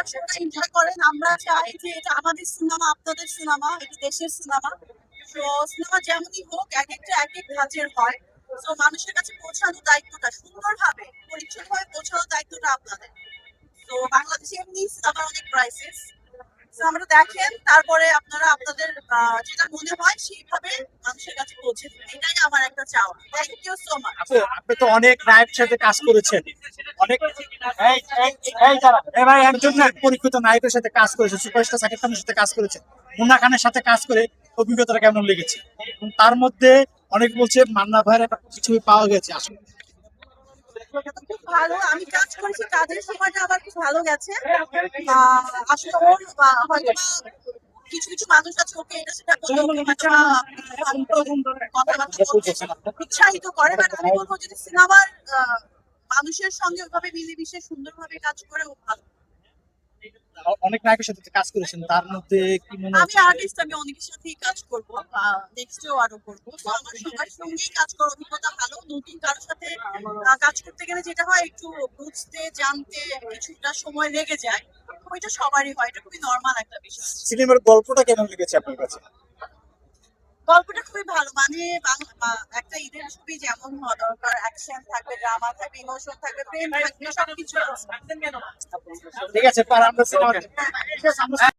দর্শকরা এনজয় করেন। আমরা চাই যে এটা আমাদের সিনেমা, আপনাদের সিনেমা, এটা দেশের সিনেমা। তো সিনেমা যেমনই হোক, এক একটা এক এক ধাঁচের হয়। তো মানুষের কাছে পৌঁছানোর দায়িত্বটা সুন্দরভাবে, পরিচ্ছন্নভাবে পৌঁছানোর দায়িত্বটা আপনাদের। তো বাংলাদেশে এমনি সিনেমার অনেক ক্রাইসিস। তো আমরা দেখেন, তারপরে আপনারা আপনাদের যেটা মনে হয় সেইভাবে মানুষের কাছে পৌঁছে দিন, এটাই আমার একটা চাওয়া। Thank you so much. আপু, আপনি তো অনেক নায়কের সাথে কাজ করেছেন, অনেক এবার একজন পরীক্ষিত নায়কের সাথে কাজ করেছেন, সুপারস্টার সাকিব খানের সাথে কাজ করেছেন। মুন্না খানের সাথে কাজ করে অভিজ্ঞতাটা কেমন লেগেছে? এবং তার মধ্যে অনেক বলছে মান্না ভাইয়ের একটা ছবি পাওয়া গেছে আসলে। খুব ভালো, আমি কাজ করেছি, কাজের সময়টা আমার খুব ভালো গেছে। আসলে ওর হয়তো কিছু কিছু মানুষ আছে ওকে এটা সেটা বলে ওকে হয়তো কথাবার্তা বলতে উৎসাহিত করে, বাট আমি বলবো যদি সিনেমার মানুষের সঙ্গে ওইভাবে মিলেমিশে সুন্দরভাবে কাজ করে ও ভালো। অনেক নায়কের সাথে কাজ করেছেন, তার মধ্যে কি মনে আমি হচ্ছে? আর্টিস্ট, আমি অনেকের সাথেই কাজ করবো, নেক্সটেও আরো করবো। তো আমার সবার সঙ্গেই কাজ করার অভিজ্ঞতা ভালো। নতুন কারোর সাথে কাজ করতে গেলে যেটা হয়, একটু বুঝতে জানতে কিছুটা সময় লেগে যায়। ওইটা সবারই হয়, এটা খুবই নর্মাল একটা বিষয়। সিনেমার গল্পটা কেমন লেগেছে আপনার কাছে? গল্পটা খুবই ভালো, মানে একটা ঈদের ছবি যেমন হওয়া দরকার, অ্যাকশন থাকবে, ড্রামা থাকবে, ইমোশন থাকবে, প্রেম থাকবে, সবকিছু আছে। ঠিক আছে, পার আমরা সিনেমা